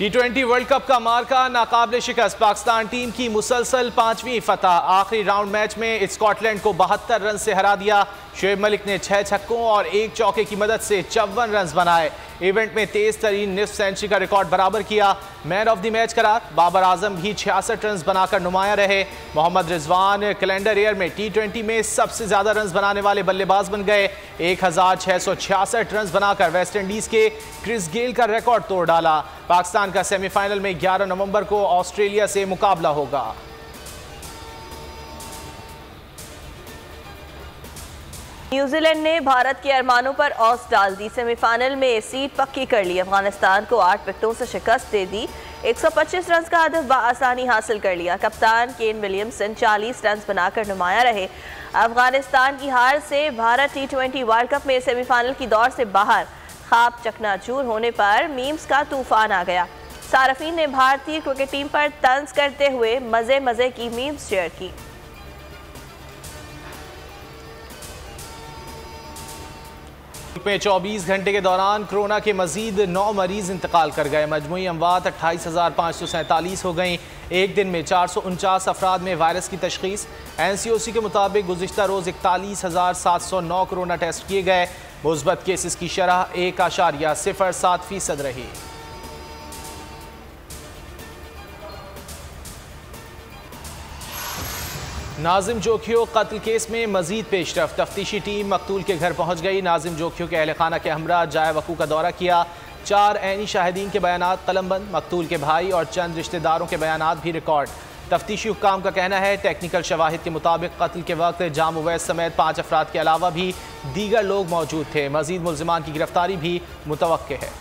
T20 world cup का मार्का नाकाबिले शिकस्त। Pakistan team की मुसलसल 5वीं फतह। आखिरी राउंड मैच में स्कॉटलैंड को 72 रन से हरा दिया। शुएब मलिक ने 6 छक्कों और 1 चौके की मदद से 54 रन बनाए। इवेंट में तेज तरीन निफ्ट सेंचुरी का रिकॉर्ड बराबर किया। मैन ऑफ द मैच करार बाबर आजम भी 66 रन बनाकर नुमाया रहे। मोहम्मद रिजवान कैलेंडर ईयर में T20 में सबसे ज्यादा रन बनाने वाले बल्लेबाज बन गए। 1666 रन बनाकर वेस्ट इंडीज के क्रिस गेल का रिकॉर्ड तोड़ डाला। पाकिस्तान का सेमीफाइनल में 11 नवंबर को ऑस्ट्रेलिया से मुकाबला होगा। न्यूजीलैंड ने भारत के अरमानों पर औस डाल दी। सेमीफाइनल में सीट पक्की कर ली। अफगानिस्तान को 8 विकेटों से शिकस्त दे दी। 125 रन का हदफ बआसानी हासिल कर लिया। कप्तान केन विलियमसन 40 रन बनाकर नुमाया रहे। अफगानिस्तान की हार से भारत T20 वर्ल्ड कप में सेमीफाइनल की दौड़ से बाहर। खाब चकनाचूर होने पर मीम्स का तूफान आ गया। सार्फिन ने भारतीय क्रिकेट टीम पर तंज करते हुए मजे की मीम्स शेयर की। में 24 घंटे के दौरान कोरोना के मजीद 9 मरीज इंतकाल कर गए। मजमूई अमवात 28,547 हो गई। एक दिन में 449 अफराद में वायरस की तशखीस। NCOC के मुताबिक गुज़िश्ता रोज़ 41,709 कोरोना टेस्ट किए गए। मुस्बत केसेस की शरह 1.07% रही। नाजिम जोखियो कत्ल केस में मजीद पेशरफ। तफ्तीशी टीम मकतूल के घर पहुंच गई। नाजिम जोखियो के अहल खाना के हमरा जाए वकू का दौरा किया। 4 ऐनी शाहिदीन के बयानात कलमबंद। मकतूल के भाई और चंद रिश्तेदारों के बयानात भी रिकॉर्ड। तफ्तीशी हुक्काम का कहना है टेक्निकल शवाहिद के मुताबिक कत्ल के वक्त जाम उवैस समेत 5 अफराद के अलावा भी दीगर लोग मौजूद थे। मजीद मुल्जिमान की गिरफ्तारी भी मुतवक्के है।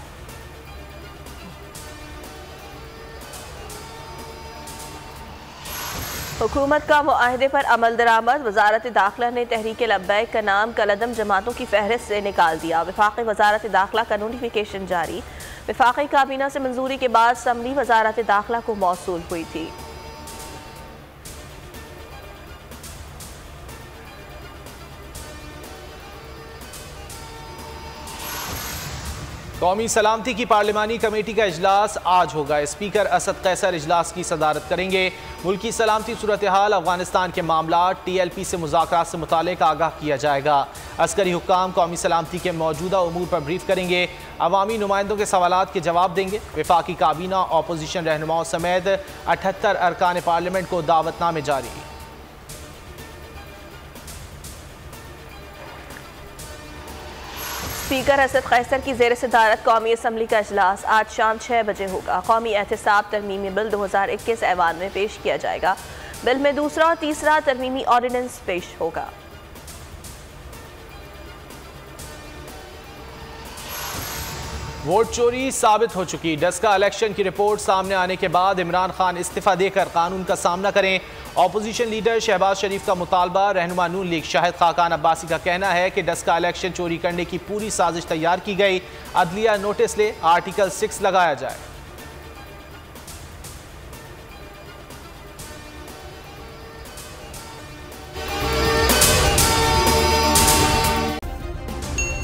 हुकूमत का मुआहदे पर अमल दरामद। वजारत दाखिला ने तहरीक लब्बैक का नाम कलअदम जमातों की फहरिस्त से निकाल दिया। वफाकी वजारत दाखिला का नोटिफिकेशन जारी। वफाकी काबीना से मंजूरी के बाद समरी वजारत दाखिला को मौसूल हुई थी। कौमी सलामती की पार्लिमानी कमेटी का इजलास आज होगा। स्पीकर असद कैसर इजलास की सदारत करेंगे। मुल्की सलामती सूरत हाल, अफगानिस्तान के मामला, TLP से मुज़ाकरात से मुतालिक आगाह किया जाएगा। अस्करी हुक्काम कौमी सलामती के मौजूदा उमूर पर ब्रीफ करेंगे। अवामी नुमाइंदों के सवालात के जवाब देंगे। वफाकी काबीना, अपोजिशन रहनुमाओं समेत 78 अरकान पार्लियामेंट को दावतनामे जारी। स्पीकर असद कैसर की ज़ेर सदारत कौमी असम्बली का इजलास आज शाम 6 बजे होगा। कौमी एहतसाब तरमीमी बिल 2021 ऐवान में पेश किया जाएगा। बिल में दूसरा और तीसरा तरमीमी ऑर्डिनेंस पेश होगा। वोट चोरी साबित हो चुकी। डस्का इलेक्शन की रिपोर्ट सामने आने के बाद इमरान खान इस्तीफा देकर कानून का सामना करें। ऑपोजिशन लीडर शहबाज शरीफ का मुतालबा। रहनुमा नून लीग शाहिद खाकान अब्बासी का कहना है कि डस्का इलेक्शन चोरी करने की पूरी साजिश तैयार की गई। अदलिया नोटिस ले, आर्टिकल 6 लगाया जाए।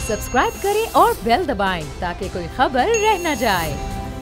सब्सक्राइब करें और बेल दबाएं ताकि कोई खबर रह न जाए।